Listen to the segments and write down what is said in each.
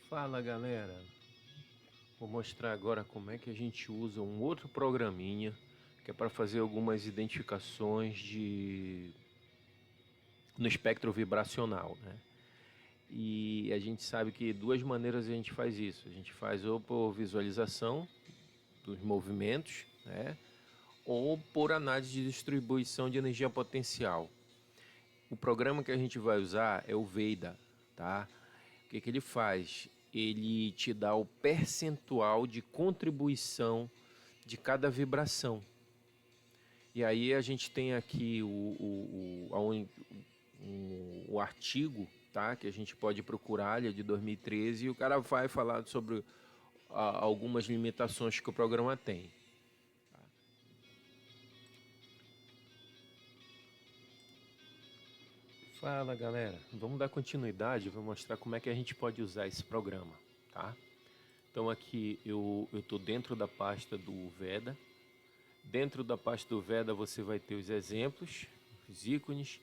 Fala galera, vou mostrar agora como é que a gente usa um outro programinha que é para fazer algumas identificações no espectro vibracional, né? E a gente sabe que duas maneiras a gente faz isso. A gente faz ou por visualização dos movimentos, né? Ou por análise de distribuição de energia potencial. O programa que a gente vai usar é o Veda, tá? O que ele faz? Ele te dá o percentual de contribuição de cada vibração. E aí a gente tem aqui o artigo, tá? Que a gente pode procurar, ele é de 2013, e o cara vai falar sobre algumas limitações que o programa tem. Fala galera, vamos dar continuidade, vou mostrar como é que a gente pode usar esse programa, tá? Então aqui eu estou dentro da pasta do Veda. Dentro da pasta do Veda você vai ter os exemplos, os ícones,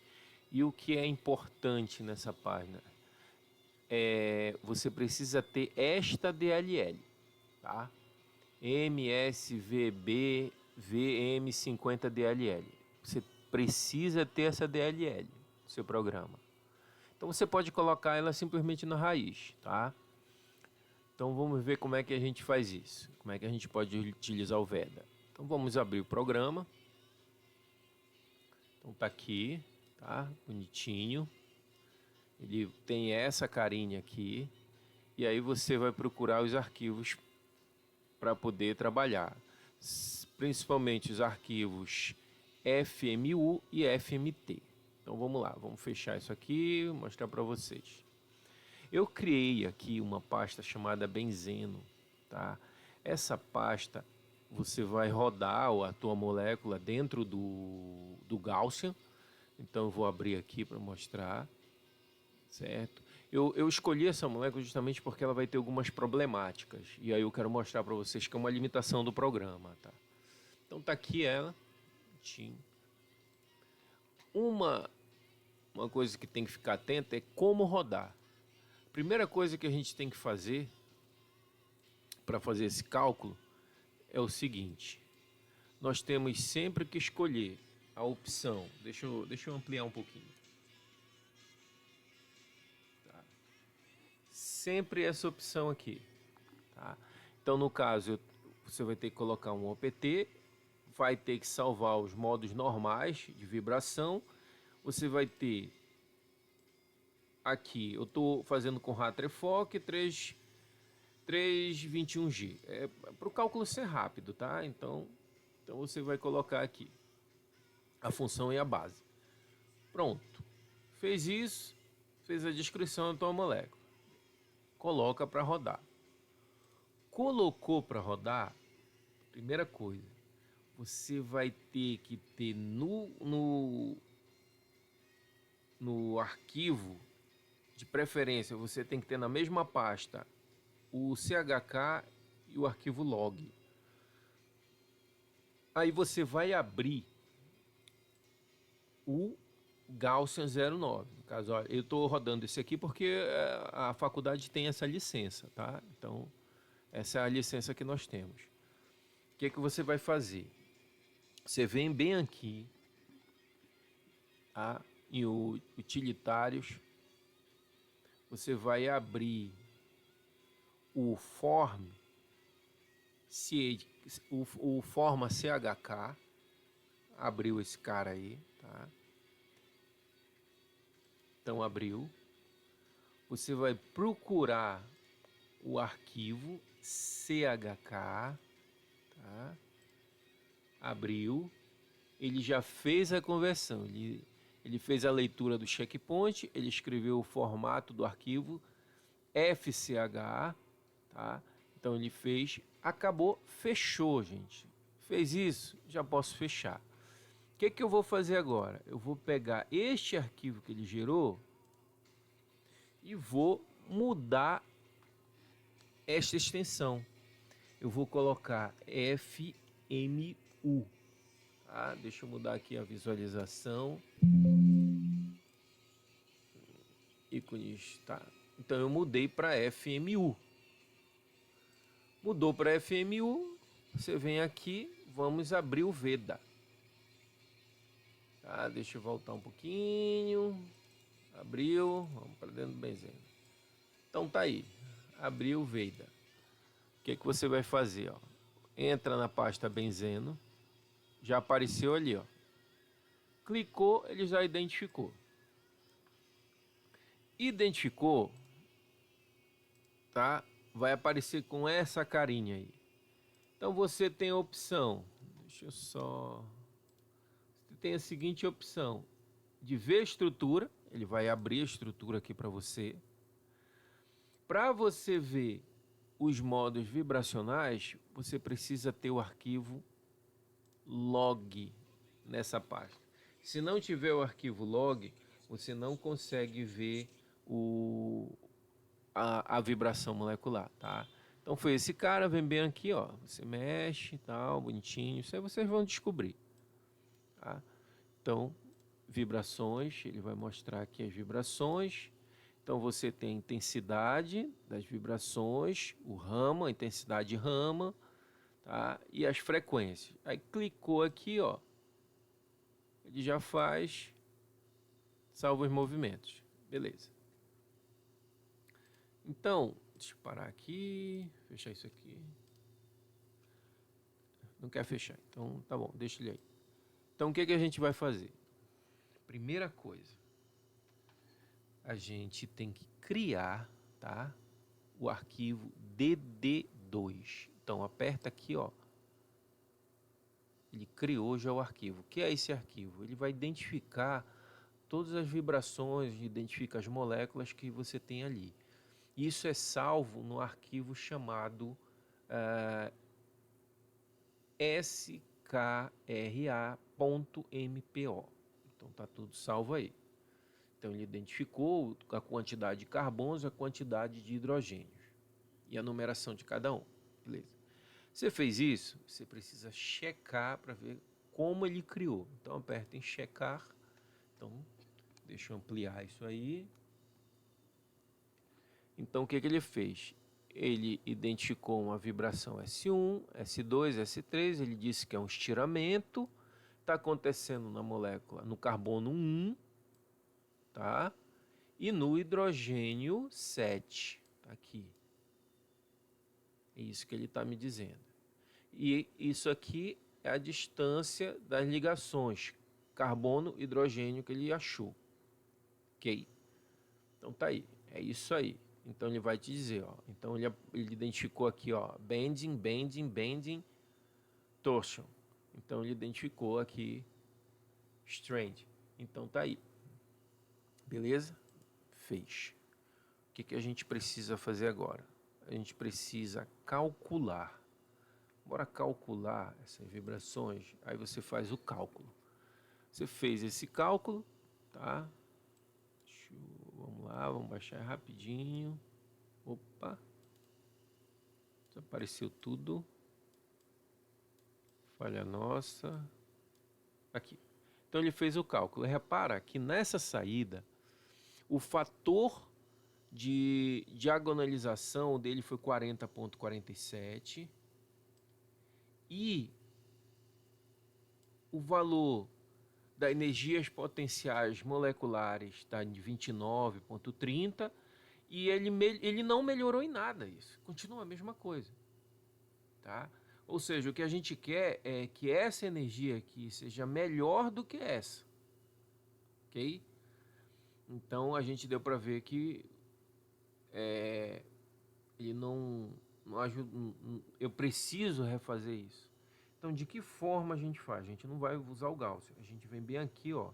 e o que é importante nessa página é você precisa ter esta DLL, tá? MSVB VM50 DLL. Você precisa ter essa DLL no seu programa. Então você pode colocar ela simplesmente na raiz, tá? Então vamos ver como é que a gente faz isso. Como é que a gente pode utilizar o Veda. Então vamos abrir o programa. Então tá aqui, tá? Bonitinho. Ele tem essa carinha aqui. E aí você vai procurar os arquivos para poder trabalhar. Principalmente os arquivos FMU e FMT. Então vamos lá, vamos fechar isso aqui e mostrar para vocês. Eu criei aqui uma pasta chamada Benzeno, tá? Essa pasta você vai rodar a tua molécula dentro do Gaussian. Então eu vou abrir aqui para mostrar, certo? Eu escolhi essa molécula justamente porque ela vai ter algumas problemáticas. E aí eu quero mostrar para vocês que é uma limitação do programa, tá? Então tá aqui ela. Uma coisa que tem que ficar atento é como rodar. Primeira coisa que a gente tem que fazer para fazer esse cálculo é o seguinte: nós temos sempre que escolher a opção. Deixa eu ampliar um pouquinho. Tá. Sempre essa opção aqui. Tá? Então, no caso, você vai ter que colocar um OPT, vai ter que salvar os modos normais de vibração. Você vai ter aqui, eu estou fazendo com Ratrefoc 321G. É para o cálculo ser rápido, tá? Então você vai colocar aqui a função e a base. Pronto. Fez isso, fez a descrição da tua molécula. Coloca para rodar. Colocou para rodar, primeira coisa, você vai ter que ter no arquivo, de preferência, você tem que ter na mesma pasta o CHK e o arquivo log. Aí você vai abrir o Gaussian 09. No caso, ó, eu estou rodando esse aqui porque a faculdade tem essa licença, tá? Então, essa é a licença que nós temos. O que é que você vai fazer? Você vem bem aqui, tá? Em utilitários, você vai abrir o form, o forma CHK, abriu esse cara aí, tá? Então abriu. Você vai procurar o arquivo CHK, tá? Abriu. Ele já fez a conversão. Ele fez a leitura do checkpoint. Ele escreveu o formato do arquivo FCH, tá? Então ele fez, acabou, fechou, gente. Fez isso, já posso fechar. O que eu vou fazer agora? Eu vou pegar este arquivo que ele gerou e vou mudar esta extensão. Eu vou colocar FMU. Tá? Deixa eu mudar aqui a visualização. Ícones, tá? Então eu mudei para FMU. Mudou para FMU, você vem aqui, vamos abrir o Veda. Tá, deixa eu voltar um pouquinho. Abriu, vamos para dentro do benzeno. Então tá aí, abriu o Veda. O que você vai fazer? Ó? Entra na pasta benzeno, já apareceu ali, ó. Clicou, ele já identificou. Identificou, tá? Vai aparecer com essa carinha aí. Então você tem a opção, deixa eu só... Você tem a seguinte opção, de ver a estrutura, ele vai abrir a estrutura aqui para você. Para você ver os modos vibracionais, você precisa ter o arquivo log nessa pasta. Se não tiver o arquivo log, você não consegue ver a vibração molecular, tá? Então foi esse cara, vem bem aqui, ó. Você mexe, tal, bonitinho. Isso aí vocês vão descobrir, tá? Então, vibrações, ele vai mostrar aqui as vibrações. Então você tem a intensidade das vibrações, o Raman, a intensidade Raman, tá? E as frequências. Aí clicou aqui, ó. Ele já faz, salva os movimentos. Beleza. Então, deixa eu parar aqui, fechar isso aqui. Não quer fechar, então tá bom, deixa ele aí. Então o que a gente vai fazer? Primeira coisa, a gente tem que criar, tá? O arquivo DD2. Então aperta aqui, ó. Ele criou já o arquivo. O que é esse arquivo? Ele vai identificar todas as vibrações, identifica as moléculas que você tem ali. Isso é salvo no arquivo chamado skra.mpo. Então tá tudo salvo aí. Então ele identificou a quantidade de carbonos e a quantidade de hidrogênios e a numeração de cada um. Beleza. Você fez isso, você precisa checar para ver como ele criou. Então aperta em checar. Então deixa eu ampliar isso aí. Então o que ele fez? Ele identificou uma vibração S1, S2, S3, ele disse que é um estiramento, está acontecendo na molécula, no carbono 1, tá? E no hidrogênio 7, tá aqui. É isso que ele está me dizendo. E isso aqui é a distância das ligações carbono-hidrogênio que ele achou. Ok? Então tá aí, é isso aí. Então ele vai te dizer, ó. Então ele identificou aqui, ó, bending, bending, bending, torsion. Então ele identificou aqui strand. Então tá aí. Beleza? Fez. O que a gente precisa fazer agora? A gente precisa calcular. Bora calcular essas vibrações. Aí você faz o cálculo. Você fez esse cálculo, tá? Vamos lá, vamos baixar rapidinho. Opa. Desapareceu tudo. Falha nossa. Aqui. Então ele fez o cálculo. Repara que nessa saída, o fator de diagonalização dele foi 40,47. E o valor das energias potenciais moleculares está de 29,30. E ele não melhorou em nada isso. Continua a mesma coisa. Tá? Ou seja, o que a gente quer é que essa energia aqui seja melhor do que essa. Ok? Então a gente deu para ver que ele não ajuda. Eu preciso refazer isso. Então de que forma a gente faz? A gente não vai usar o Gaussian. A gente vem bem aqui, ó,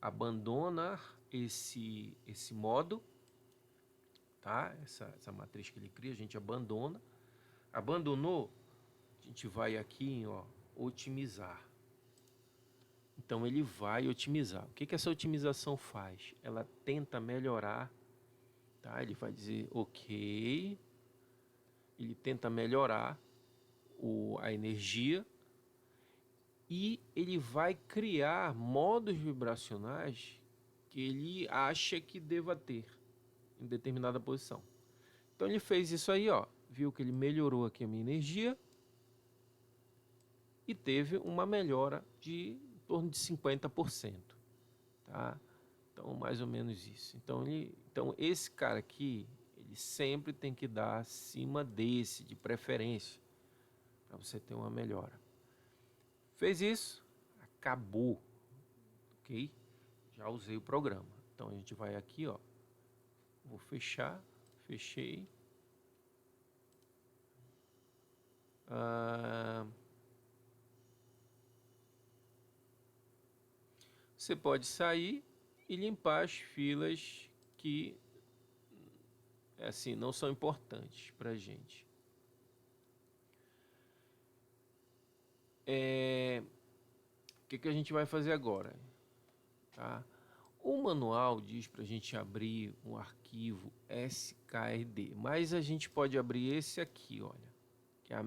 abandonar esse modo, tá? Essa matriz que ele cria, a gente abandona. Abandonou, a gente vai aqui em, ó, otimizar. Então ele vai otimizar. O que essa otimização faz? Ela tenta melhorar, tá? Ele vai dizer ok, ele tenta melhorar a energia e ele vai criar modos vibracionais que ele acha que deva ter. em determinada posição. Então ele fez isso aí, ó, viu que ele melhorou aqui a minha energia e teve uma melhora de em torno de 50%, tá? Então mais ou menos isso. Então esse cara aqui, ele sempre tem que dar acima desse, de preferência, para você ter uma melhora. Fez isso, acabou, ok? Já usei o programa. Então a gente vai aqui, ó, vou fechar, fechei. Você pode sair e limpar as filas que assim não são importantes para a gente. O que a gente vai fazer agora? Tá? O manual diz para a gente abrir um arquivo SKRD, mas a gente pode abrir esse aqui, olha, que é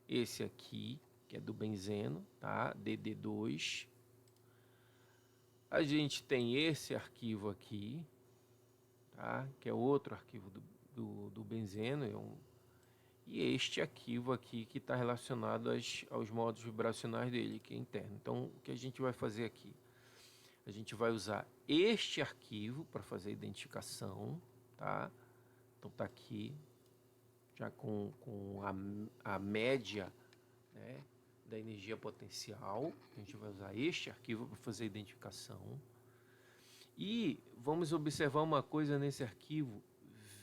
esse aqui, que é do benzeno, tá? DD2. A gente tem esse arquivo aqui, tá? Que é outro arquivo do benzeno, e este arquivo aqui que está relacionado aos modos vibracionais dele, que é interno. Então, o que a gente vai fazer aqui? A gente vai usar este arquivo para fazer a identificação, tá? Então tá aqui, já com a média, né, da energia potencial. A gente vai usar este arquivo para fazer a identificação. E vamos observar uma coisa nesse arquivo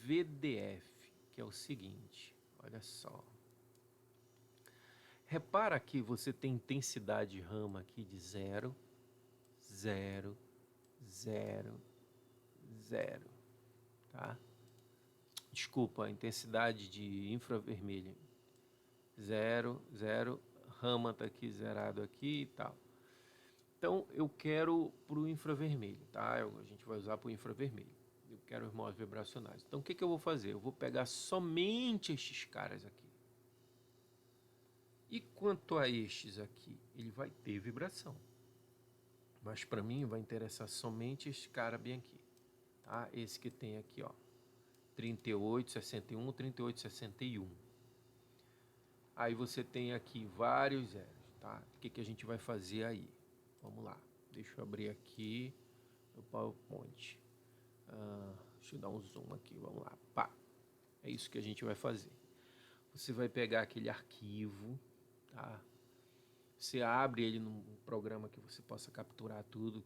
VDF, que é o seguinte, olha só. Repara que você tem intensidade Rama aqui de 0, 0, 0, 0, tá? Desculpa, a intensidade de infravermelho 0, 0, Rama tá aqui zerado aqui e tal. Então eu quero para o infravermelho, tá? A gente vai usar para o infravermelho. Eu quero os modos vibracionais. Então o que eu vou fazer? Eu vou pegar somente estes caras aqui. E quanto a estes aqui, ele vai ter vibração. Mas para mim vai interessar somente este cara bem aqui, tá? Esse que tem aqui, ó, 3861, 3861. Aí você tem aqui vários zeros, tá? O que a gente vai fazer aí? Vamos lá. Deixa eu abrir aqui o PowerPoint. Deixa eu dar um zoom aqui, vamos lá. Pá. É isso que a gente vai fazer. Você vai pegar aquele arquivo, tá? Você abre ele num programa que você possa capturar tudo,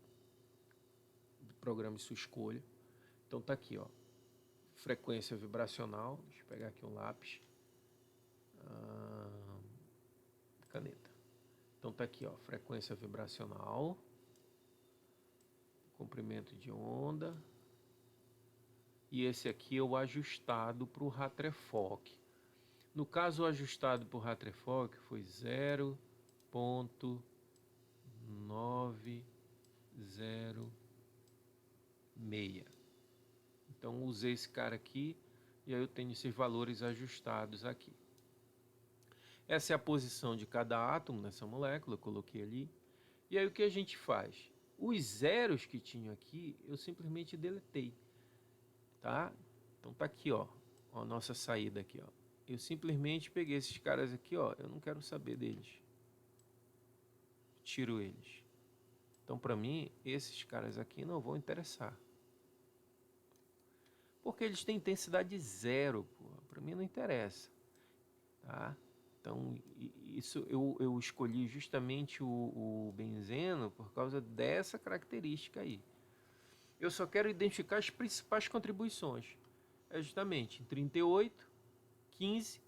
programa de sua escolha. Então tá aqui, ó, frequência vibracional. Deixa eu pegar aqui um lápis, caneta. Então tá aqui, ó, frequência vibracional, comprimento de onda. E esse aqui é o ajustado para o Ratrefoc. No caso, o ajustado para o Ratrefoc foi 0.906. Então usei esse cara aqui e aí eu tenho esses valores ajustados aqui. Essa é a posição de cada átomo nessa molécula, eu coloquei ali. E aí o que a gente faz? Os zeros que tinham aqui, eu simplesmente deletei, tá? Então tá aqui, ó, a nossa saída aqui, ó. Eu simplesmente peguei esses caras aqui, ó, eu não quero saber deles. Tiro eles. Então para mim, esses caras aqui não vão interessar. Porque eles têm intensidade zero, para mim não interessa, tá? Então, isso eu escolhi justamente o benzeno por causa dessa característica aí. Eu só quero identificar as principais contribuições. É justamente em 38, 15,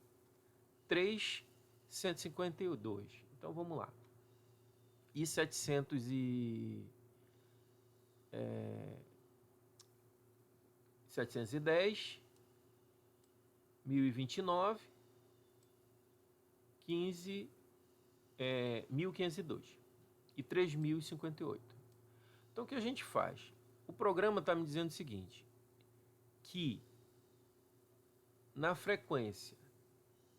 3, 152. Então, vamos lá. E 710, 1029, 1502 e 3058. Então o que a gente faz? O programa está me dizendo o seguinte, que na frequência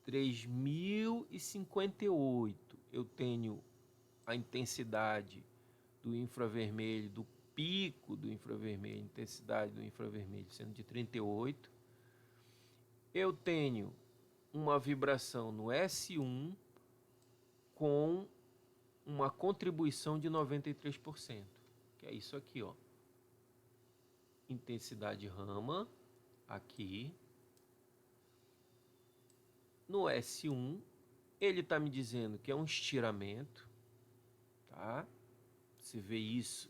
3058 eu tenho a intensidade do infravermelho pico do infravermelho, intensidade do infravermelho sendo de 38, eu tenho uma vibração no S1 com uma contribuição de 93%, que é isso aqui, ó. Intensidade Raman, aqui. No S1, ele está me dizendo que é um estiramento, tá? Você vê isso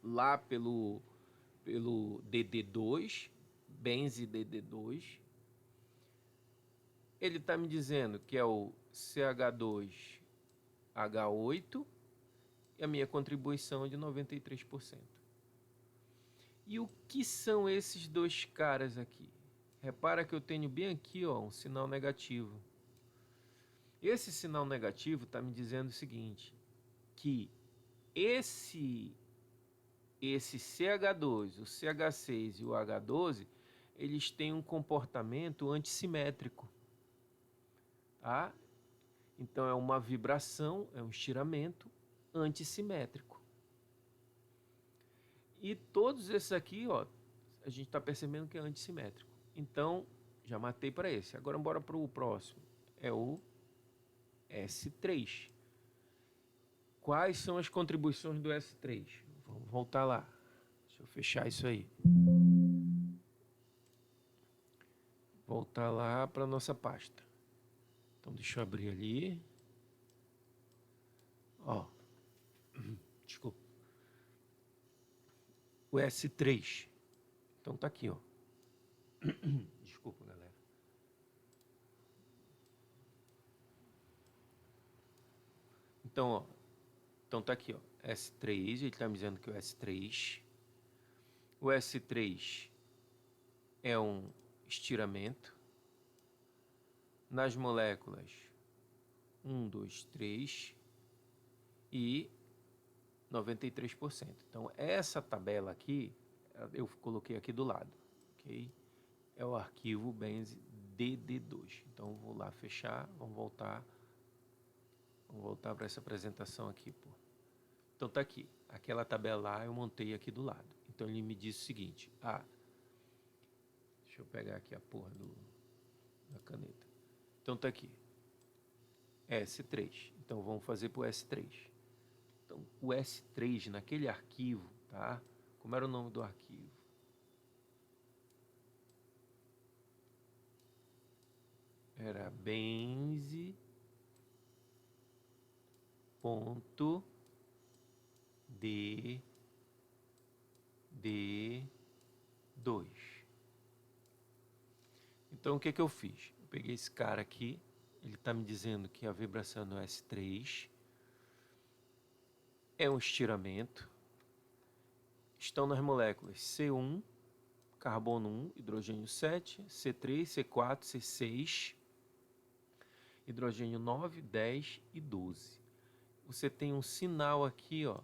lá pelo DD2, benze DD2. Ele está me dizendo que é o CH2H8 e a minha contribuição é de 93%. E o que são esses dois caras aqui? Repara que eu tenho bem aqui, ó, um sinal negativo. Esse sinal negativo está me dizendo o seguinte, que esse CH2, o CH6 e o H12, eles têm um comportamento antissimétrico, tá? Então é uma vibração, é um estiramento antissimétrico. E todos esses aqui, ó, a gente está percebendo que é antissimétrico. Então, já matei para esse. Agora bora para o próximo. É o S3. Quais são as contribuições do S3? Vamos voltar lá. Deixa eu fechar isso aí. Voltar lá para nossa pasta. Então, deixa eu abrir ali. Ó. Desculpa. O S3. Então, tá aqui, ó. Desculpa, galera. Então, ó. Então tá aqui, ó. S3, ele tá me dizendo que o S3. O S3 é um estiramento. Nas moléculas 1, 2, 3 e 93%. Então, essa tabela aqui, eu coloquei aqui do lado, ok? É o arquivo benze DD2. Então, vou lá fechar, vamos voltar para essa apresentação aqui, pô. Então, tá aqui. Aquela tabela lá eu montei aqui do lado. Então, ele me disse o seguinte. Deixa eu pegar aqui a porra da caneta. Então, tá aqui. S3. Então, vamos fazer para o S3. Então, o S3 naquele arquivo, tá? Como era o nome do arquivo? Era benze ponto DD2. Então, o que eu fiz? Eu peguei esse cara aqui, ele está me dizendo que a vibração no S3 é um estiramento. Estão nas moléculas C1, carbono 1, hidrogênio 7, C3, C4, C6, hidrogênio 9, 10 e 12. Você tem um sinal aqui, ó.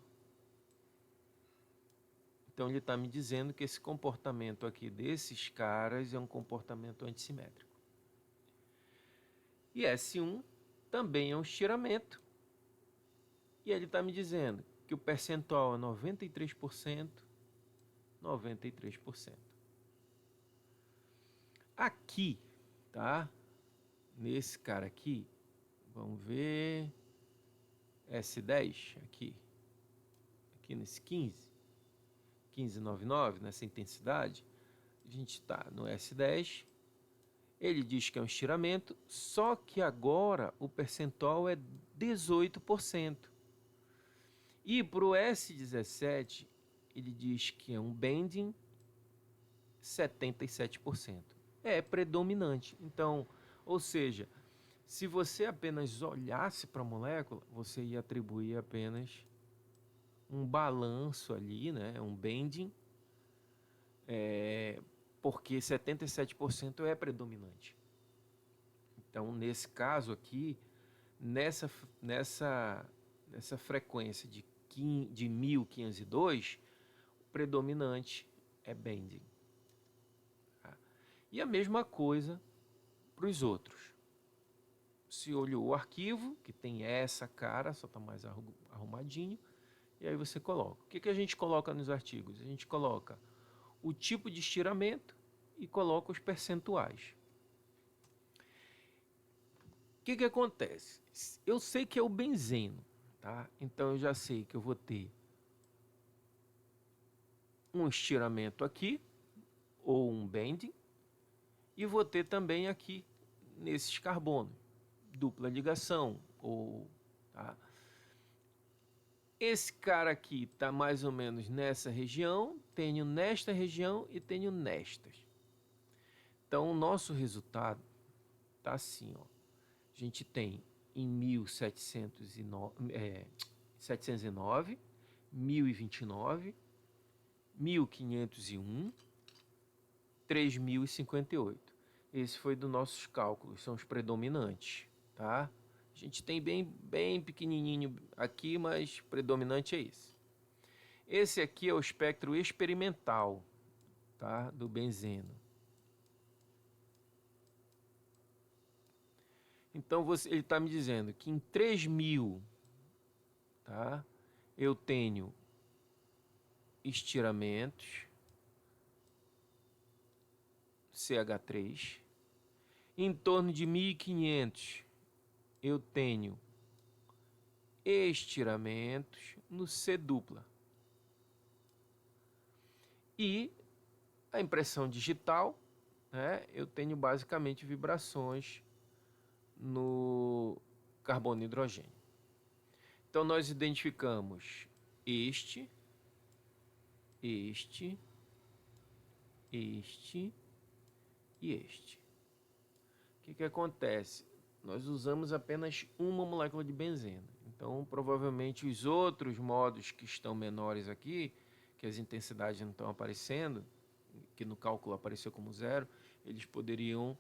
Então ele está me dizendo que esse comportamento aqui desses caras é um comportamento antissimétrico. E S1 também é um estiramento. E ele está me dizendo que o percentual é 93%, 93%. Aqui, tá? Nesse cara aqui, vamos ver, S10, aqui nesse 15,99, nessa intensidade, a gente está no S10, ele diz que é um estiramento, só que agora o percentual é 18%. E para o S17, ele diz que é um bending 77%. É predominante. Então, ou seja, se você apenas olhasse para a molécula, você ia atribuir apenas um balanço ali, né? Um bending, porque 77% é predominante. Então, nesse caso aqui, nessa frequência de 1502, o predominante é bending. Tá? E a mesma coisa para os outros. Se olhou o arquivo, que tem essa cara, só está mais arrumadinho, E aí você coloca. O que a gente coloca nos artigos? A gente coloca o tipo de estiramento e coloca os percentuais. O que acontece? Eu sei que é o benzeno, tá? Então eu já sei que eu vou ter um estiramento aqui, ou um bending, e vou ter também aqui, nesses carbonos, dupla ligação, ou... Tá? Esse cara aqui está mais ou menos nessa região, tenho nesta região e tenho nestas. Então, o nosso resultado está assim, ó. A gente tem em 1709, 1029, 1501, 3058. Esse foi dos nossos cálculos, são os predominantes, tá? A gente tem bem pequenininho aqui, mas predominante é esse. Esse aqui é o espectro experimental, tá? Do benzeno. Então ele está me dizendo que em 3000, tá? Eu tenho estiramentos CH3. Em torno de 1500 eu tenho estiramentos no C dupla. E a impressão digital, né, eu tenho basicamente vibrações no carbono e hidrogênio. Então nós identificamos este e este. O que acontece? Nós usamos apenas uma molécula de benzeno. Então, provavelmente, os outros modos que estão menores aqui, que as intensidades não estão aparecendo, que no cálculo apareceu como 0, eles poderiam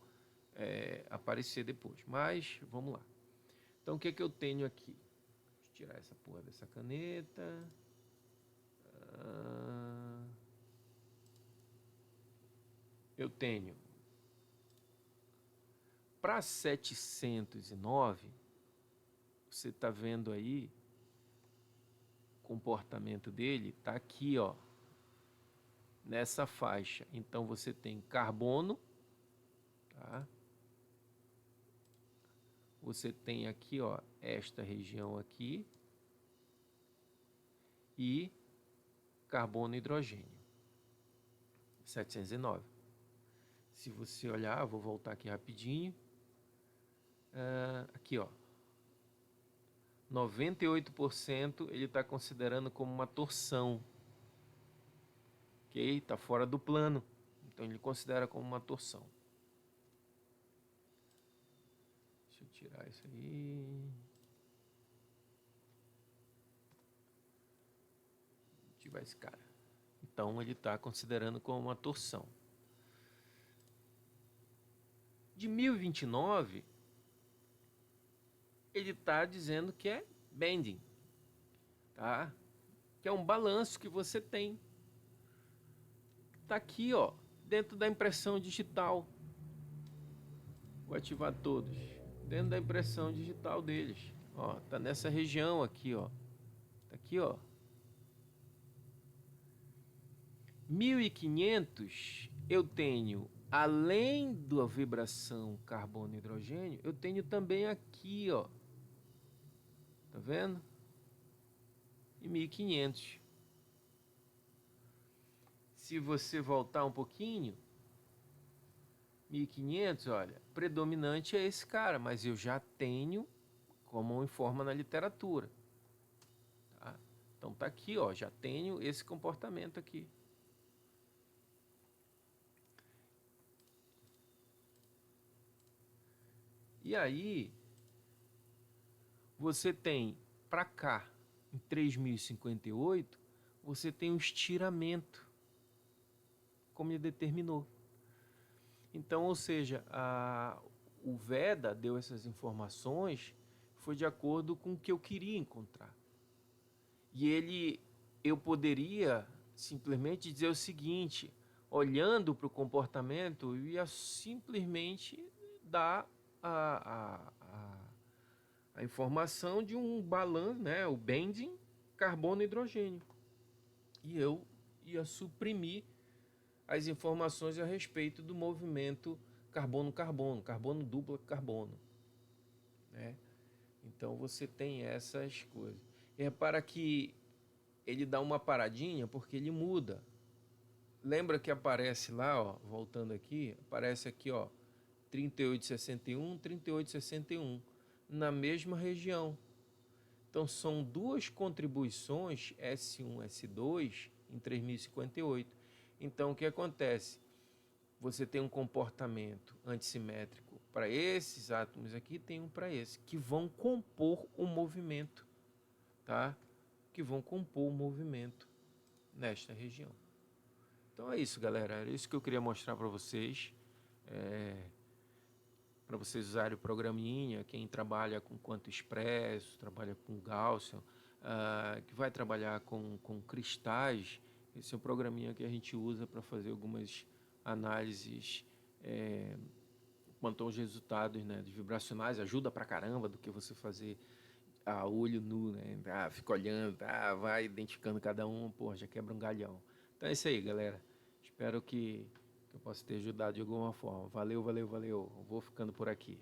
aparecer depois. Mas, vamos lá. Então, o que eu tenho aqui? Deixa eu tirar essa porra dessa caneta. Eu tenho para 709, você está vendo aí o comportamento dele, está aqui, ó, nessa faixa. Então você tem carbono, tá? Você tem aqui, ó, esta região aqui e carbono e hidrogênio. 709. Se você olhar, vou voltar aqui rapidinho. Aqui, ó. 98% ele está considerando como uma torção. Ok? Está fora do plano. Então ele considera como uma torção. Deixa eu tirar isso aí. Ativar esse cara. Então ele está considerando como uma torção. De 1029, ele está dizendo que é bending, tá? Que é um balanço que você tem. Tá aqui, ó, dentro da impressão digital. Vou ativar todos. Dentro da impressão digital deles. Ó, tá nessa região aqui, ó. Tá aqui, ó. 1500 eu tenho, além da vibração carbono e hidrogênio, eu tenho também aqui, ó. Tá vendo? E 1500. Se você voltar um pouquinho, 1500, olha, predominante é esse cara, mas eu já tenho como informa na literatura. Tá? Então tá aqui, ó, já tenho esse comportamento aqui. E aí, você tem para cá, em 3058, você tem um estiramento, como ele determinou. Então, ou seja, o Veda deu essas informações, foi de acordo com o que eu queria encontrar. E eu poderia simplesmente dizer o seguinte, olhando para o comportamento, eu ia simplesmente dar a informação de um balanço, né, o bending, carbono e hidrogênio. E eu ia suprimir as informações a respeito do movimento carbono-carbono, carbono dupla carbono, né? Então você tem essas coisas. E repara que ele dá uma paradinha porque ele muda. Lembra que aparece lá, ó, voltando aqui, aparece aqui, ó, 3861, 3861, na mesma região. Então são duas contribuições S1, S2 em 3058. Então o que acontece? Você tem um comportamento antissimétrico para esses átomos aqui, tem um para esse, que vão compor o movimento, tá? Que vão compor o movimento nesta região. Então é isso, galera. Era isso que eu queria mostrar para vocês. Para vocês usarem o programinha, quem trabalha com quanto expresso, trabalha com Gaussian, que vai trabalhar com cristais, esse é o programinha que a gente usa para fazer algumas análises quanto aos resultados, né, de vibracionais, ajuda pra caramba do que você fazer a olho nu, né? Fica olhando, vai identificando cada um, pô, já quebra um galhão. Então é isso aí, galera. Espero que eu possa ter ajudado de alguma forma. Valeu, valeu, valeu. Vou ficando por aqui.